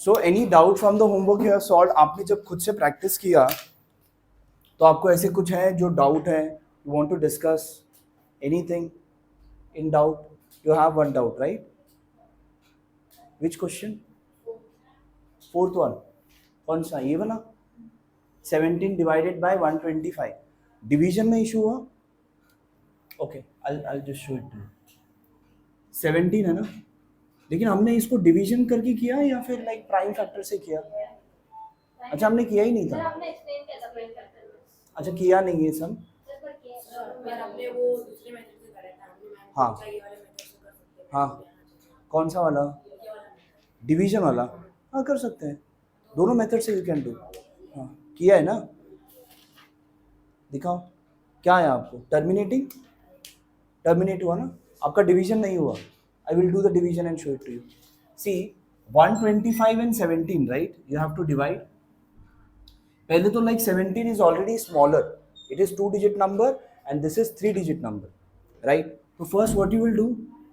So any doubt from the homework you have solve? आपने जब खुद से प्रैक्टिस किया तो आपको ऐसे कुछ है जो डाउट है, you want to discuss anything in doubt? You have one doubt, right? Which question? Fourth one? कौन सा? ये वाला 17 डिवाइडेड बाय 125 डिवीजन में इशू हुआ? Okay, I'll just show it to you. 17 है ना, लेकिन हमने इसको डिवीजन करके किया या फिर लाइक प्राइम फैक्टर से किया? अच्छा, हमने किया ही नहीं था। अच्छा, किया नहीं है सब। हाँ हाँ, कौन सा वाला? डिवीजन वाला? हाँ, कर सकते हैं, दोनों मेथड से यू कैन डू। हाँ, किया है ना? दिखाओ क्या है आपको। टर्मिनेट हुआ ना आपका, डिवीजन नहीं हुआ। I will do the division and show it to you. See 125 and 17, right? You have to divide. पहले तो like 17 is already smaller, it is 2-digit number and this is 3-digit number, right? तो first what you will do,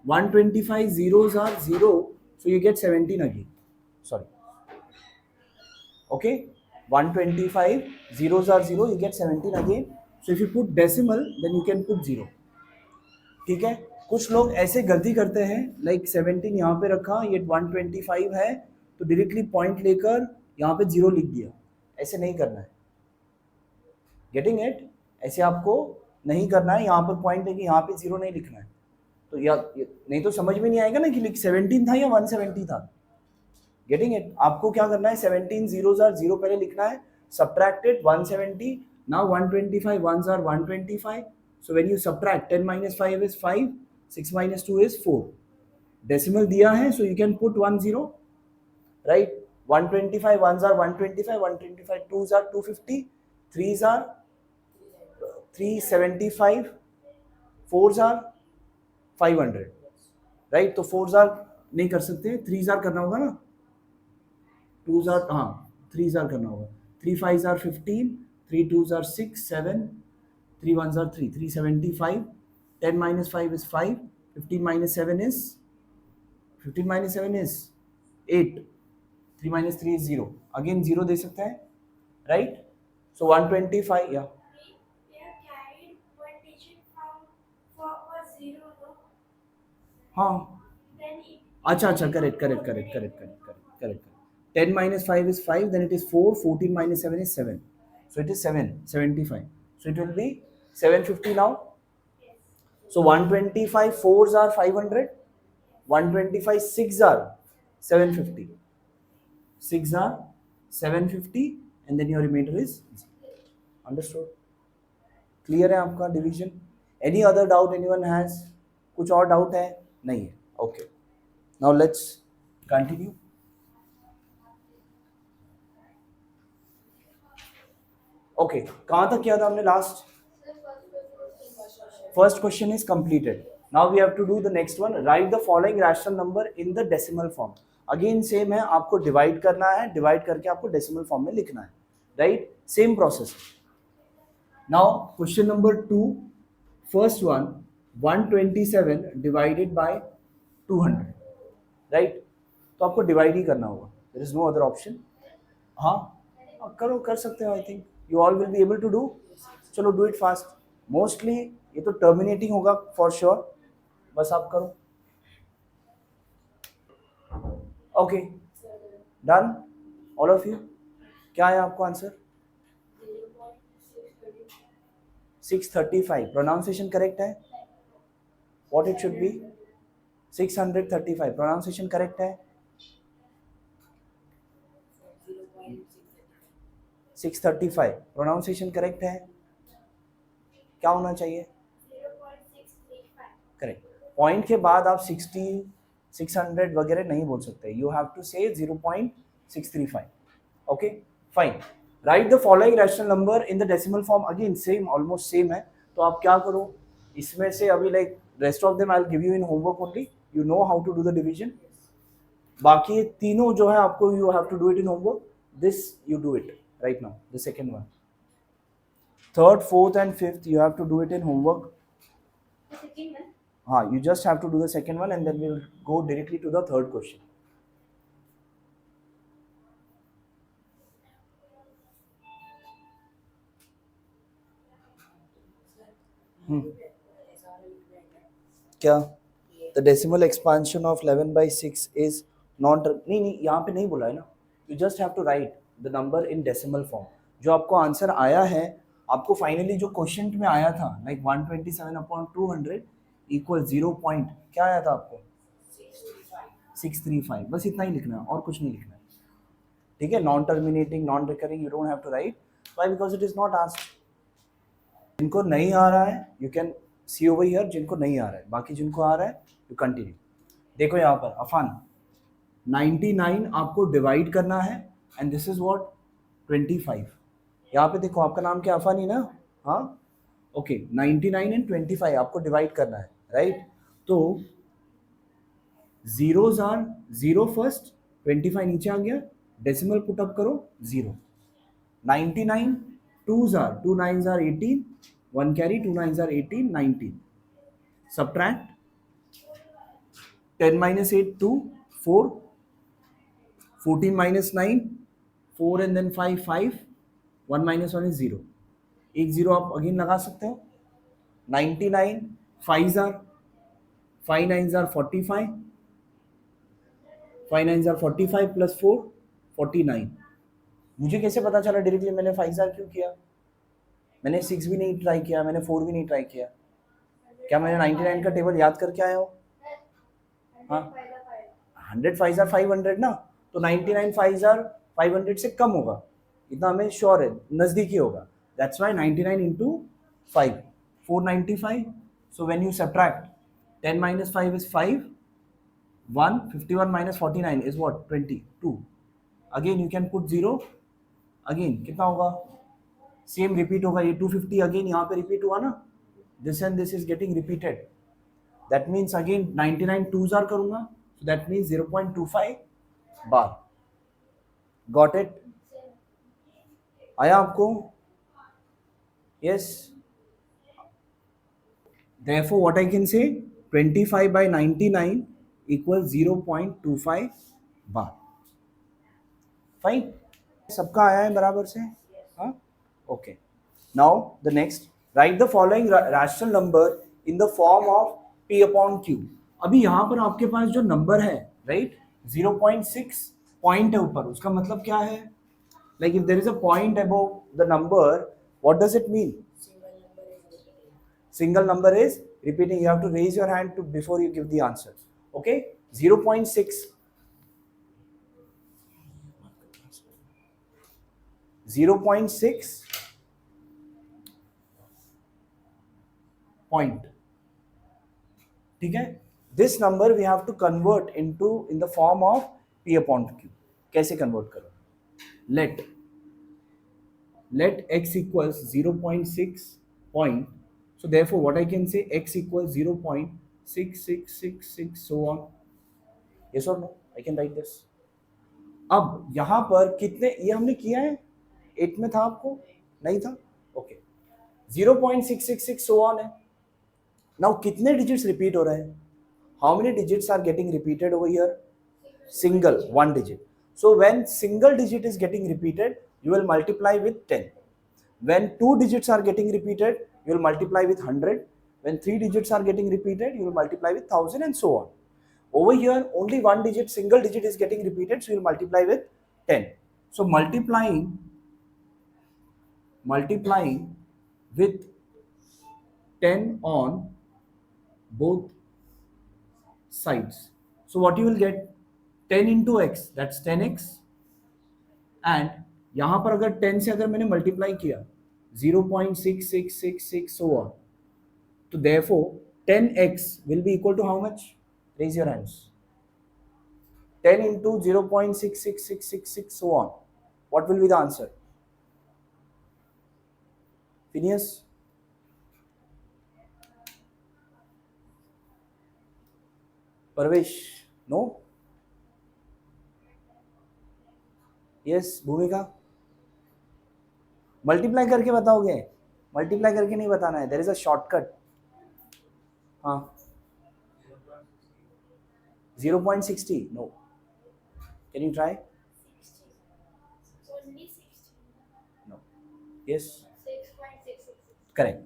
125 zeros are 0, so you get 17 again. Sorry. Okay, 125 zeros are 0, you get 17 again. So if you put decimal, then you can put 0. ठीक है? कुछ लोग ऐसे गलती करते हैं, like 17 यहाँ पे रखा, ये 125 है तो डायरेक्टली पॉइंट लेकर यहाँ पे 0 लिख दिया। ऐसे नहीं करना है, गेटिंग इट? ऐसे आपको नहीं करना है, यहाँ पर पॉइंट लेके यहाँ पे 0 नहीं लिखना है। तो या नहीं तो समझ में नहीं आएगा ना कि 17 था या 170 था। Getting it? आपको क्या करना है, 17 zeros are 0 पहले लिखना है, subtracted 170, now 125 ones are 125, so when you subtract 10 minus 5 is 5, 6 minus 2 is 4, decimal दिया है so you can put 1 0, right? 125 ones are 125, 125 twos are 250, threes are 375, fours are 500, right? तो 4s are नहीं कर सकते, 3s are करना होगा ना, 2s are, हाँ 3s are करना होगा, 3 5s are 15, 3 2s are 6 7, 3 1s are 3, 375, 10 minus 5 is 5, 15 minus 7 is 8, 3 minus 3 is 0, again 0 दे सकते हैं, राइट? So 125, yeah. हाँ, अच्छा अच्छा, correct. 10 minus 5 is 5, then it is 4, 14 minus 7 is 7, so it is 75, so it will be 750 now. So 125 4s are 500, 125 6 are 750, 6 are 750, and then your remainder is 0. Understood? Clear है आपका division? Any other doubt anyone has? कुछ और doubt है? नहीं है? Okay, now let's continue. Okay, कहाँ तक किया था हमने last? First question is completed. Now we have to do the next one, write the following rational number in the decimal form. Again same है, आपको डिवाइड करना है, डिवाइड करके आपको डेसिमल फॉर्म में लिखना है, right? Same process. Now question number 2, first one, 127 divided by 200, right? तो आपको डिवाइड ही करना होगा, there is no other option. हाँ करो, कर सकते हो, I think you all will be able to do. चलो डू इट फास्ट, मोस्टली ये तो टर्मिनेटिंग होगा फॉर श्योर, बस आप करो। Okay, done all of you? क्या है आपको आंसर? 635, प्रोनाउंसिएशन करेक्ट है? What it should be? 635, pronunciation correct है? 635, प्रोनाउंसिएशन करेक्ट है? क्या होना चाहिए? करेक्ट। पॉइंट के बाद आप 60 600 वगैरह नहीं बोल सकते, you have to say 0.635। Okay fine, write the following rational number in the decimal form. Again same, almost same है, तो आप क्या करो, इसमें से अभी like rest of them I will give you in homework only, you know how to do the division. बाकी तीनों जो है आपको you have to do it in homework, this you do it right now, the second one, third, fourth and fifth you have to do it in homework. The second one, you just have to do the second one and then we'll go directly to the third question. क्या the decimal expansion of 11/6 is non, नहीं नहीं यहाँ पे नहीं बोला है ना, you just have to write the number in decimal form. जो आपको आंसर आया है, आपको फाइनली जो क्वेश्चन में आया था लाइक 127/200 इक्वल 0 पॉइंट क्या आया था आपको 635, बस इतना ही लिखना है और कुछ नहीं लिखना है। ठीक है, non terminating non recurring you don't have to write, why because it is not asked. जिनको नहीं आ रहा है you can see over here, जिनको नहीं आ रहा है, बाकी जिनको आ रहा है यू कंटिन्यू। देखो यहाँ पर अफान 99 आपको डिवाइड करना है एंड दिस इज व्हाट 25। यहाँ पे देखो आपका नाम क्या अफान ही ना, हाँ ओके 99 एंड 25 आपको डिवाइड करना है राइट। तो जीरोज आर 0 फर्स्ट, 25 नीचे आ गया, डेसिमल पुट अप करो 0, 99 2s are 2 9s are 18, 1 carry 2 9s are 18, 19, subtract 10 minus 8 2 4, 14 minus 9 4 and then 5 5, 1 minus 1 is 0, एक 0 आप अगेन लगा सकते हो। 99 5s are 5 9s are 45, 5 9s are 45 plus 4 49। मुझे कैसे पता चला डायरेक्टली मैंने 5s are क्यों किया, मैंने 6 भी नहीं ट्राई किया, मैंने 4 भी नहीं ट्राई किया, क्या मैंने 99 का टेबल याद करके आया हो, हाँ 100 5s are 500 ना, तो 99 5s are 500 से कम होगा, इतना हमें श्योर है, नजदीकी होगा, that's why 99 into 5 495। So when you subtract 10 minus 5 is 5, 1 51 minus 49 is what 22, again you can put 0, again कितना होगा, सेम रिपीट होगा, ये 250 अगेन यहाँ पे रिपीट हुआ ना, this and this is getting repeated, that means again 99 2s are करूंगा, so that means 0.25 bar, got it, आया आपको, yes, therefore what I can say 25 by 99 equals 0.25 bar, fine, सबका आया है बराबर से, हाँ okay, now the next write the following rational number in the form of p upon q। अभी यहाँ पर आपके पास जो नंबर है राइट 0.6 पॉइंट है ऊपर, उसका मतलब क्या है, like if there is a point above the number what does it mean, single number is repeating, you have to raise your hand to before you give the answer, okay 0.6 0.6 point, ठीक है, this number we have to convert into in the form of p upon q। कैसे convert करो, let x equals 0.6 point, so therefore what I can say x equals 0.6666 so on, yes or no, I can write this। अब यहां पर कितने, ये हमने किया है 8 में था, आपको नहीं था, ओके 0.666 so on है। नाउ कितने डिजिट्स रिपीट हो रहे हैं, how many digits are getting repeated over here, single one digit, so when single digit is getting repeated you will multiply with 10, when 2 digits are getting repeated you will multiply with 100, when 3 digits are getting repeated you will multiply with 1000 and so on। over here only one digit, single digit is getting repeated, so you will multiply with 10, so multiplying with 10 on both sides, so what you will get 10 into x, that's 10x, and यहां पर अगर 10 से अगर मैंने multiply किया 0.6666 so on, तो therefore 10x will be equal to how much, raise your hands, 10 into 0.66666 so on, what will be the answer, Phineas, Parvesh, no, yes, भूमिका, multiply करके बताओगे, मल्टीप्लाई करके नहीं बताना है, देयर इज अ शॉर्टकट, हाँ 0.60 no, can you try, no, yes correct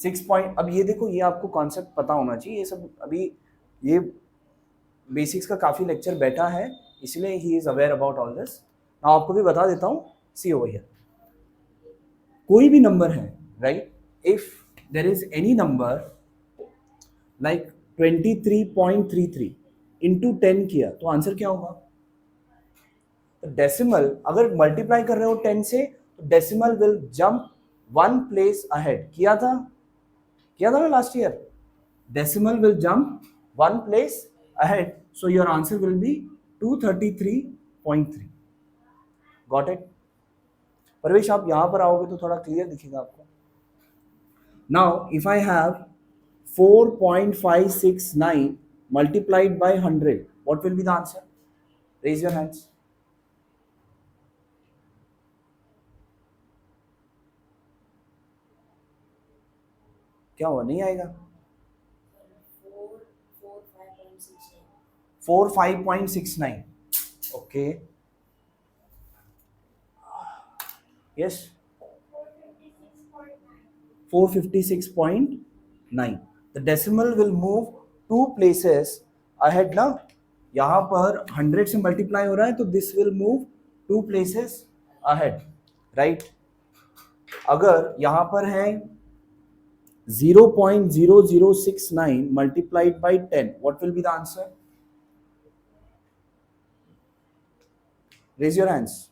6 point, अब ये देखो, ये आपको कॉन्सेप्ट पता होना चाहिए, ये सब अभी ये बेसिक्स का काफ़ी लेक्चर बैठा है, इसलिए he is aware about all this. मैं आपको भी बता देता हूँ, सी ओवर हियर, कोई भी नंबर है, right, if there is any number like 23.33 into 10 किया तो आंसर क्या होगा? तो डेसिमल अगर मल्टीप्लाई कर रहे हो 10 से, तो decimal will jump 1 place ahead. किया था ना last year, decimal will jump 1 place ahead, so your answer will be 233.3। Got it? Parvesh आप यहां पर आओगे तो थोड़ा क्लियर दिखेगा आपको। Now if I have 4.569 multiplied by 100, what will be the answer? Raise your hands. क्या हुआ, नहीं आएगा? 45.69. Okay. Yes. 456.9. The decimal will move 2 places ahead ना, यहाँ पर 100 से मल्टीप्लाई हो रहा है तो this will move 2 places ahead, right? अगर यहाँ पर है 0.0069 multiplied by 10, what will be the answer? Raise your hands.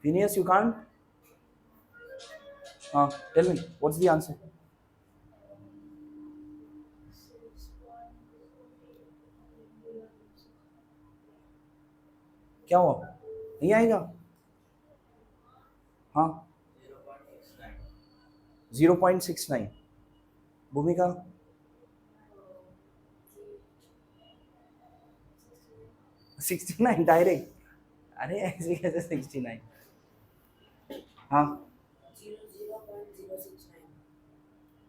Phineas, you can't? Tell me, what's the answer? क्या हुआ, नहीं आएगा? हाँ, 0.69. भूमिका? 69 डायरेक्ट? अरे ऐसे कैसे 69? हाँ,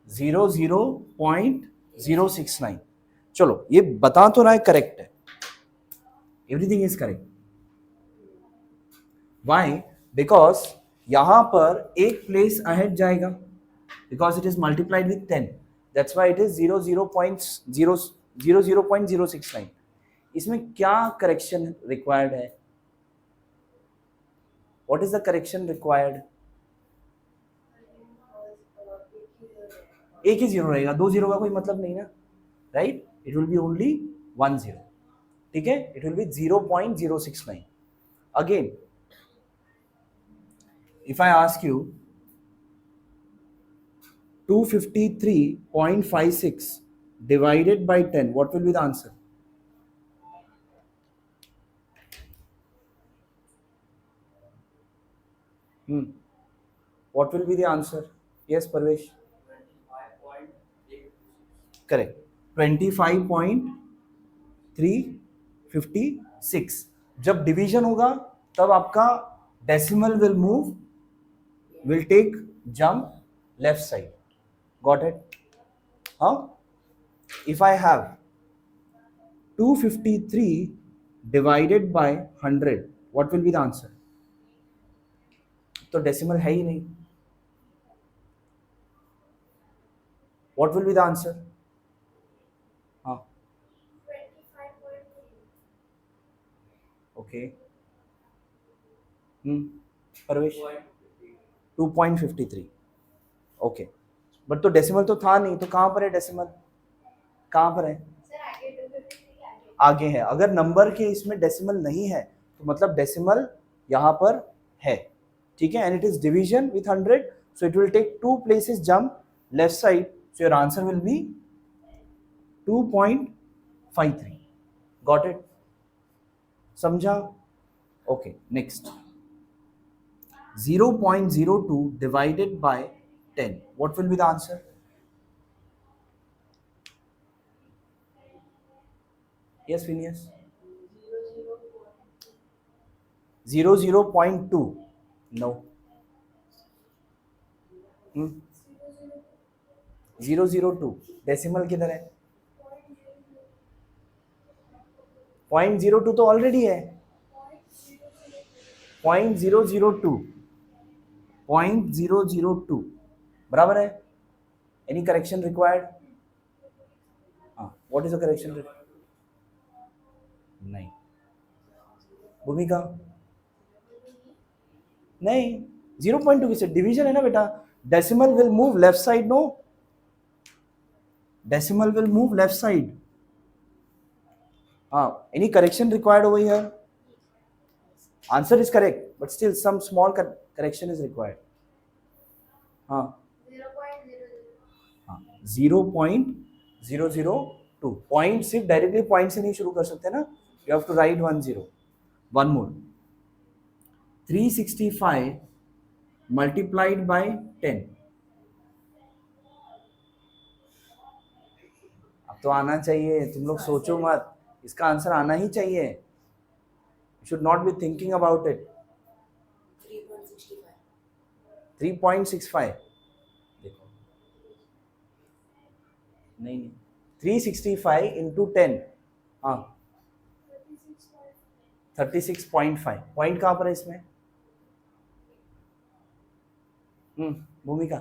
0.069. चलो ये बता तो रहा है करेक्ट है, everything is correct. Why? Because यहां पर एक प्लेस अहेड जाएगा, because it is multiplied with 10, that's why it is 0.069. इसमें क्या करेक्शन रिक्वायर्ड है? What is the correction required? एक ही जीरो रहेगा, 2 जीरो का कोई मतलब नहीं ना, right? It will B only 1 zero, ठीक है? It will B 0.069. Again if I ask you 253.56 divided by 10, what will be the answer? What will be the answer? Yes, Parvesh? Correct. 25.356. जब division होगा तब आपका decimal will move, will take jump left side. Got it? If I have 253 divided by 100, what will be the answer? तो decimal है ही नहीं. What will be the answer? हाँ, okay. Parvesh 2.53. Okay, but तो decimal तो था नहीं, तो कहाँ पर है डेसिमल? कहाँ पर है? आगे है. अगर नंबर के इसमें डेसिमल नहीं है तो मतलब डेसिमल यहाँ पर है, ठीक है? And it is division with 100, so it will take 2 places jump left side, so your answer will be 2.53. Got it? समझा? Okay, next. 0.02 divided by 10, what will be the answer? Yes, Phineas? 0.2. No. 0.02 decimal किधर है? 0.02 तो already है. 0.002 0.002 बराबर है. Any correction required? हाँ, what is the correction? नहीं. भूमिका? नहीं, 0.2 किसे डिवीजन है ना बेटा. Decimal will move left side. No, decimal will move left side. Any correction required over here? Answer is correct, but still some small correction is required. 0.002. Point सिर्फ directly point से नहीं शुरू कर सकते ना. You have to write 10. One more. 365 multiplied by 10. अब तो आना चाहिए, तुम लोग सोचो मत, इसका आंसर आना ही चाहिए. You should not be thinking about it. 3.65. देखो, नहीं 365 इंटू 10. हाँ, 36.5. पॉइंट कहाँ पर है इसमें? भूमिका?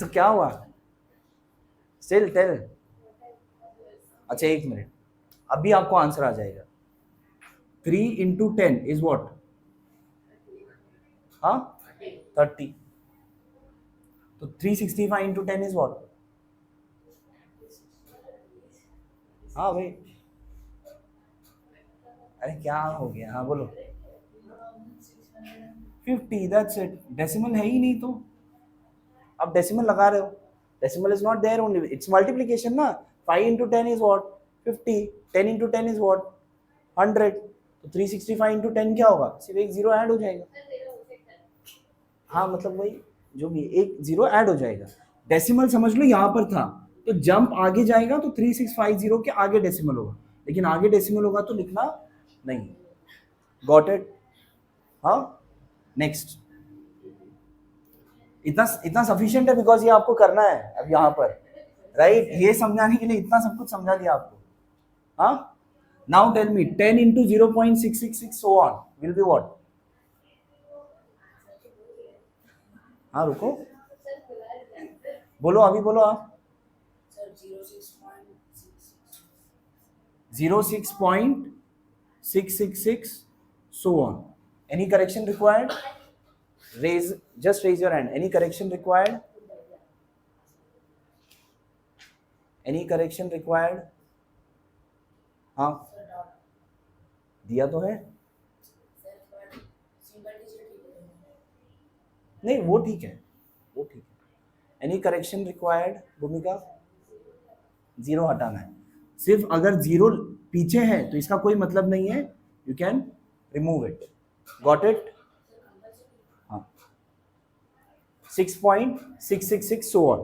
तो क्या हुआ? Still tell. अच्छा, एक मिनट, अभी आपको आंसर आ जाएगा. 3 इंटू 10 इज वॉट? हाँ, 30. तो 365 इंटू 10 इज वॉट? हाँ भाई, अरे क्या हो गया? हाँ बोलो. 50. That's it. डेसिमल है ही नहीं, तो अब डेसिमल लगा रहे हो. Decimal is not there only, it's multiplication ना. 5 into 10 is what? 50. 10 into 10 is what? 100. तो 365 इंटू 10 क्या होगा? सिर्फ एक जीरो ऐड हो जाएगा. हाँ मतलब वही, जो भी एक जीरो ऐड हो जाएगा. डेसिमल समझ लो यहाँ पर था, तो जंप आगे जाएगा तो 3650 के आगे डेसिमल होगा, लेकिन आगे डेसिमल होगा तो लिखना नहीं. Got it? हाँ. नेक्स्ट. इतना सफिशिएंट है, बिकॉज ये आपको करना है अब यहाँ पर, राइट? ये समझाने के लिए इतना सब कुछ समझा दिया आपको. हाँ. Now tell me, 10 into 0.666 so on will be what? हाँ रुको, बोलो, अभी बोलो आप. 06.666 so on. Any correction required? Just raise your hand. Any correction required? Any correction required? हाँ, दिया तो है. नहीं, वो ठीक है, वो ठीक है. Any correction required? भूमिका? जीरो हटाना है. सिर्फ अगर जीरो पीछे है तो इसका कोई मतलब नहीं है, you can remove it. Got it? हाँ. 6.666 so on.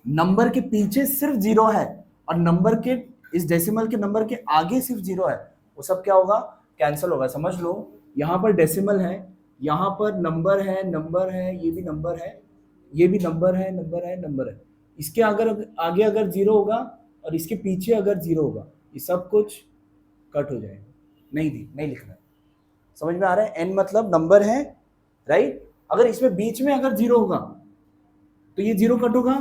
नंबर के पीछे सिर्फ जीरो है और नंबर के इस डेसिमल के नंबर के आगे सिर्फ जीरो है, वो सब क्या होगा? कैंसिल होगा. समझ लो, यहाँ पर डेसिमल है, यहाँ पर नंबर है, नंबर है, ये भी नंबर है, ये भी नंबर है, नंबर है, नंबर है. इसके आगे अगर जीरो होगा और इसके पीछे अगर जीरो होगा, ये सब कुछ कट हो जाएगा. नहीं लिखना. समझ में आ रहा है? एन मतलब नंबर है, राइट? अगर इसमें बीच में अगर जीरो होगा तो ये जीरो कट होगा,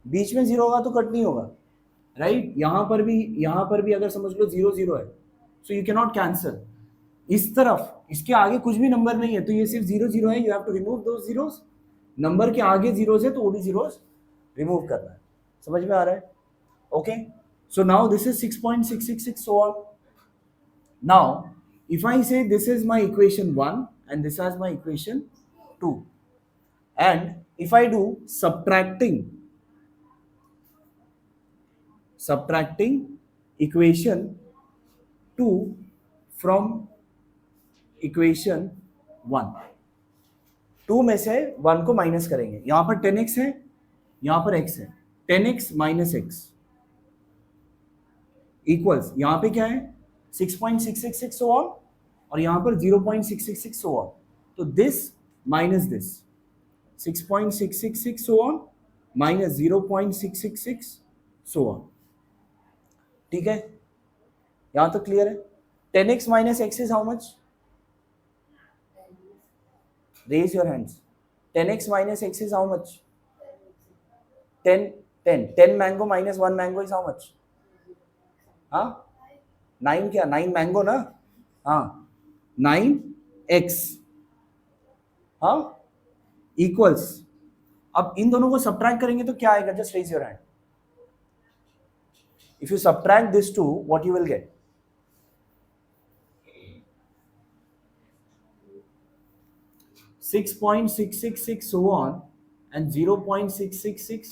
बीच में जीरो होगा तो कट नहीं होगा, राइट? यहाँ पर भी अगर समझ लो जीरो जीरो है, so you can not cancel. इस तरफ इसके आगे कुछ भी नंबर नहीं है तो ये सिर्फ जीरो जीरो है. You have to remove those zeros. Number के आगे जीरोस है तो वो भी जीरोस रिमूव करना है. समझ में आ रहा है? Okay. So now this is 6.666 so on. Now if I say this is my equation 1 and this is my equation 2, and if I do subtracting equation 2 from equation 1, 2 में से 1 को माइनस करेंगे. यहां पर 10x है, यहां पर x है. 10x माइनस x इक्वल्स, यहां पे क्या है? 6.666 so on, और यहां पर 0.666 so on. तो this minus this, 6.666 so on minus 0.666 so on. ठीक है, यहां तक क्लियर है? 10x minus x is how much? Raise your hands. 10x minus x is how much? 10. 10 mango minus 1 mango is how much? हाँ 9 क्या 9 mango ना हाँ 9x हाँ इक्वल्स अब इन दोनों को सब्ट्रैक्ट करेंगे तो क्या आएगा? Just raise your hand. If you subtract this to what you will get? 6.666 so on and 0.666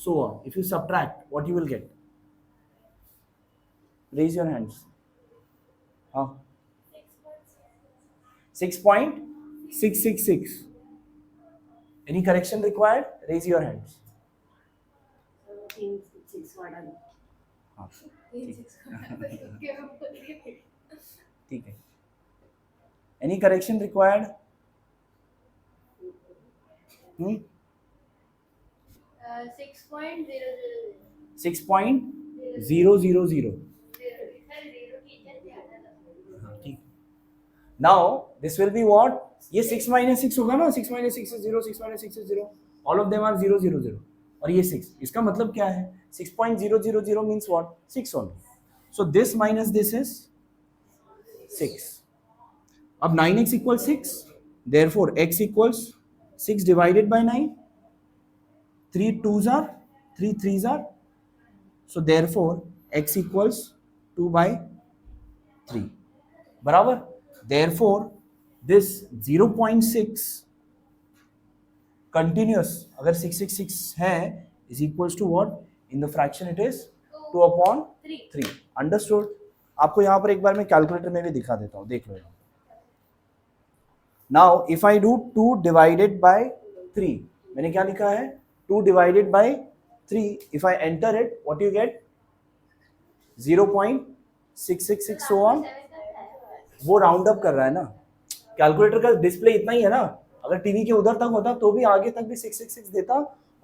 so on. If you subtract, what you will get? Raise your hands. 6.666. Any correction required? Raise your hands. ठीक है. Any correction required? 6.000. Now this will be what? ये 6 minus 6 होगा ना. 6 minus 6 is 0. 6 minus 6 is 0. All of them are 0 0 0. और ये 6. इसका मतलब क्या है? 6.000 means what? 6 only. So this minus this is 6. अब 9x equals 6. Therefore x equals 6 divided by 9. 3 2s are 3 3s are. So therefore x equals 2 by 3. बराबर. Therefore this 0.6 continuous अगर 666 है is equals to what? In the fraction it is 2 upon 3. Understood? आपको यहाँ पर एक बार मैं calculator में भी दिखा देता हूँ, देख लो. Now if I do 2 divided by 3, मैंने क्या लिखा है? 2 divided by 3. If I enter it, what you get? 0.666 so on. वो राउंड अप कर रहा है ना. कैलकुलेटर का डिस्प्ले इतना ही है ना. अगर टीवी के उधर तक होता तो भी आगे तक भी 666 देता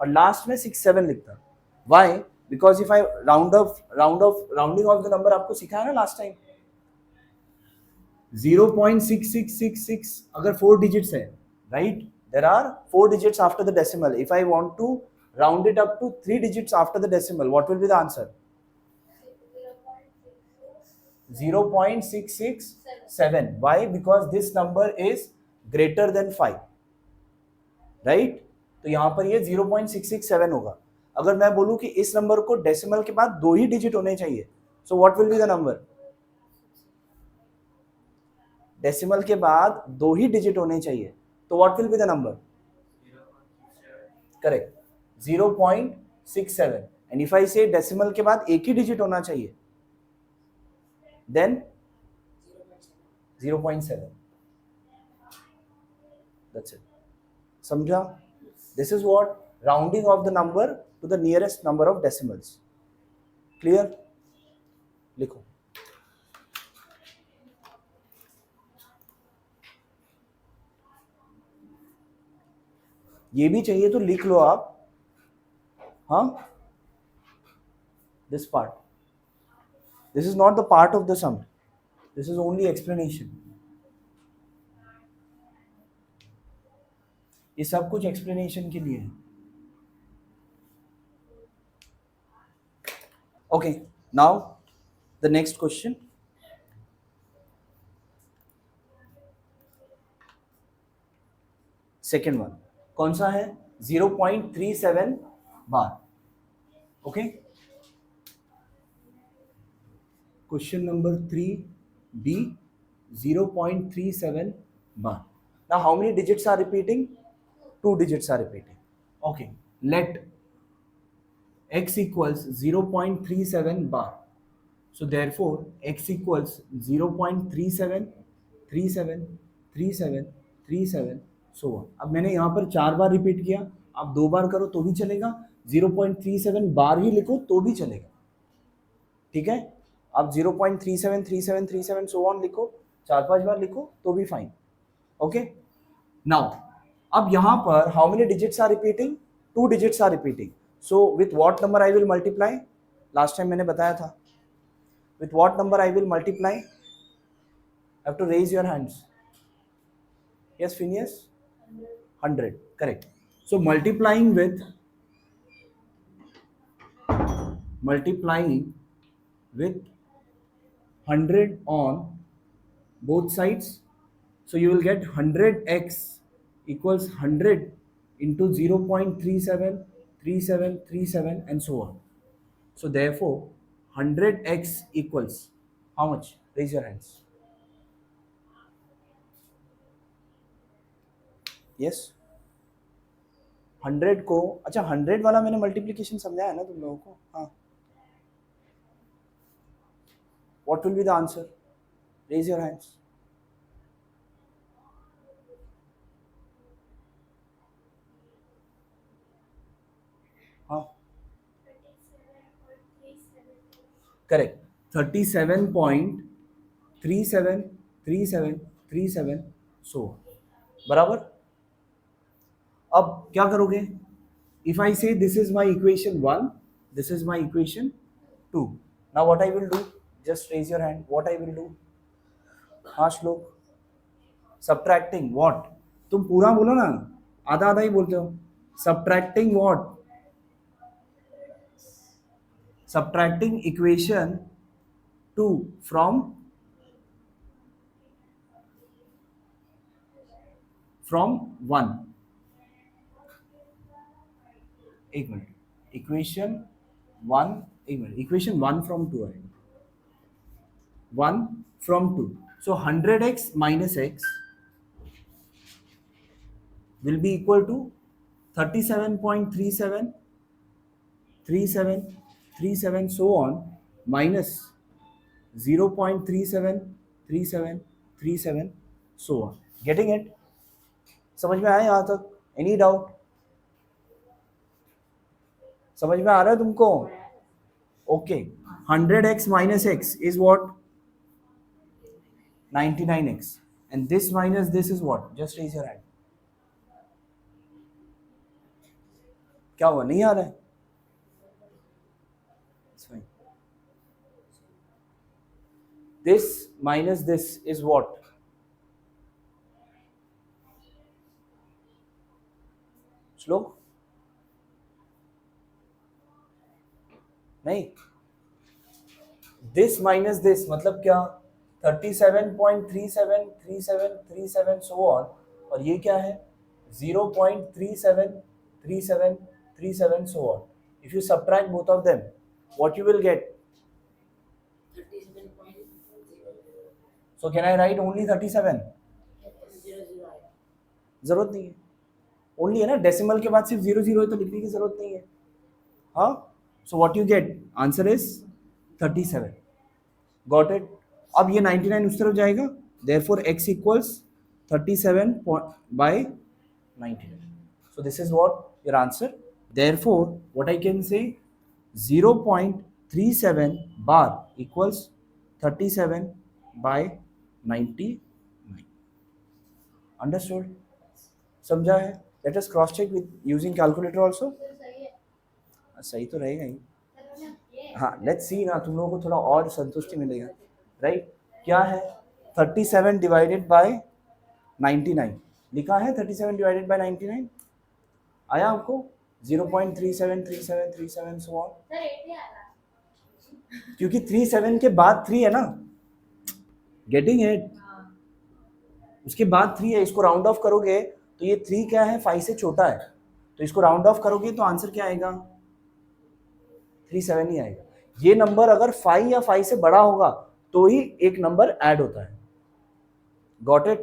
और लास्ट में 67 लिखता. Why? Because if I rounding off the number आपको सिखाया ना लास्ट टाइम. 0.6666 अगर 4 digits है, right? There are 4 digits after the decimal. If I want to round it up to 3 digits after the decimal, what will be the answer? 0.667. Why? Because this number is greater than 5, right? तो यहाँ पर ये 0.667 होगा. अगर मैं बोलूँ कि इस नंबर को डेसिमल के बाद 2 ही डिजिट होने चाहिए, so what will be the number? Decimal के बाद 2 ही डिजिट होने चाहिए, तो what will be the number? Correct. 0.67. And if I say decimal के बाद एक ही डिजिट होना चाहिए, then 0.7. That's it. समझा? This is what rounding of the number to the nearest number of decimals. Clear? लिखो. ये भी चाहिए तो लिख लो आप. हाँ? This part. This is not the part of the sum. This is only explanation. ये सब कुछ explanation के लिए है. Okay, now the next question. Second one. कौन सा है? 0.37 बार. Okay. Question number 3B, 0.37 bar. Now how many digits are repeating? 2 digits are repeating. Okay, let x equals 0.37 bar. So therefore x equals 0.37373737 so on. अब मैंने यहाँ पर 4 बार repeat किया, आप 2 बार करो तो भी चलेगा, 0.37 बार ही लिखो तो भी चलेगा. ठीक है? आप 0.373737 सो ऑन लिखो, 4-5 बार लिखो तो भी फाइन. ओके. नाउ अब यहाँ पर how many digits are repeating? 2 digits are repeating. So with what number I will multiply? Last time मैंने बताया था. With what number I will multiply? Have to raise your hands. Yes फिनियस. 100, correct. So multiplying with 100 on both sides, so you will get 100x equals 100 into 0.373737 and so on. So therefore 100x equals how much? Raise your hands. Yes, 100 को, अच्छा 100 वाला मैंने multiplication समझाया ना तुम लोगों को, हाँ. What will be the answer? Raise your hands. हाँ, करेक्ट. 37.373737 सो बराबर. अब क्या करोगे? If I say this is my equation 1, this is my equation 2. Now what I will do? Just raise your hand. What I will do? हाँ श्लोक. Subtracting what? तुम पूरा बोलो ना, आधा आधा ही बोलते हो. Subtracting what? Subtracting equation 2 from 1. एक मिनट. इक्वेशन 1, एक मिनट. इक्वेशन 1 फ्रॉम 2 है. 1 from 2. So 100x minus x will be equal to 37.373737 so on minus 0.373737 so on. Getting it? समझ में आया यहाँ तक? Any doubt? समझ में आ रहा है तुमको? Okay. 100x minus x is what? 99x. And this minus this is what? Just raise your hand. क्या हुआ? नहीं आ रहा है? It's fine. This minus this is what? श्लोक? नहीं. This minus this मतलब क्या? 37.373737 so on. और ये क्या है? 0.373737 so on. If you subtract both of them, what you will get? 37.0. So can I write only 37? जरूरत नहीं है. ओनली है ना, डेसिमल के बाद सिर्फ 00 है तो लिखने की जरूरत नहीं है. हाँ. So what you get? Answer is 37. Got it? अब ये 99 उस तरफ जाएगा. Therefore x equals 37 by 99. So this is what your answer. Therefore what I can say, 0.37 bar equals 37 by 99. Understood? समझा है? Let us cross check with using calculator also. सही तो रहेगा ही. हाँ, लेट्स सी ना, तुम लोगों को थोड़ा और संतुष्टि मिलेगा. राइट? क्या है? 37 डिवाइडेड बाय 99 लिखा है. 37 डिवाइडेड बाय 99 आया आपको? 0.373737 सो ऑन. क्योंकि 37 के बाद 3 है ना. Getting it? उसके बाद 3 है. इसको राउंड ऑफ करोगे तो ये 3 क्या है? 5 से छोटा है. तो इसको राउंड ऑफ करोगे तो आंसर क्या आएगा? 37 ही आएगा. ये नंबर अगर 5 या 5 से बड़ा होगा तो ही एक नंबर ऐड होता है. Got it?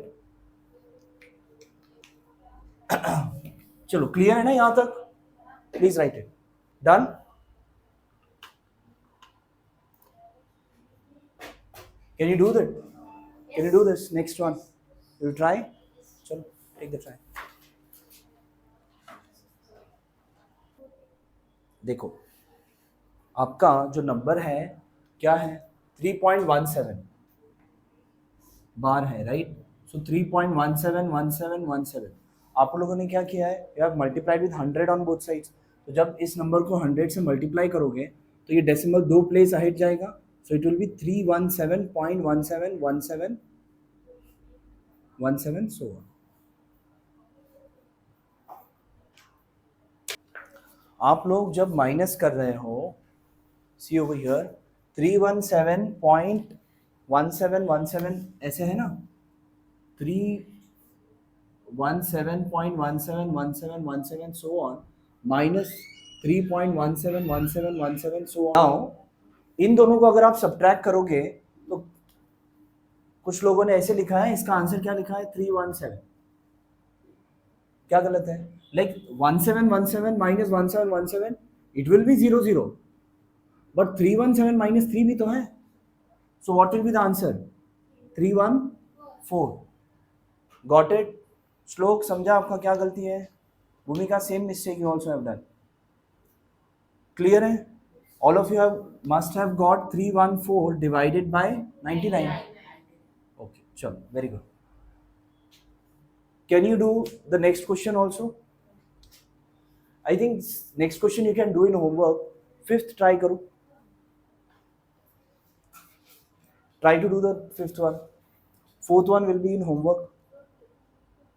चलो, क्लियर है ना यहां तक? Please right it. Done? Can you do that? Can you do this? Next one you try. चलो, टेक द ट्राई. देखो, आपका जो नंबर है क्या है? 3.17 बार है. राइट? सो 3.171717. आप लोगों ने क्या किया है? You have multiplied with 100 on both sides. तो जब इस नंबर को 100 से मल्टीप्लाई करोगे तो ये डेसिमल 2 प्लेस अहेड जाएगा. सो इट विल बी 317.171717 सो. आप लोग जब माइनस कर रहे हो, सी ओवर हियर 317.1717 ऐसे है ना, 317.171717 so on minus 3.171717 so on. Now इन दोनों को अगर आप सब्ट्रैक्ट करोगे तो कुछ लोगों ने ऐसे लिखा है, इसका आंसर क्या लिखा है 317, क्या गलत है? Like 1717 minus 1717 it will be 00, but 317 minus 3 भी तो है, so what will be the answer 314. Got it? Shlok समझा आपका क्या गलती है? Bhumika same mistake you also have done. Clear है? All of you have must have got 314 divided by 99. Okay, चलो, very good. Can you do the next question also? I think next question you can do in homework. Fifth try करो. Try to do the fifth one. Fourth one will be in homework.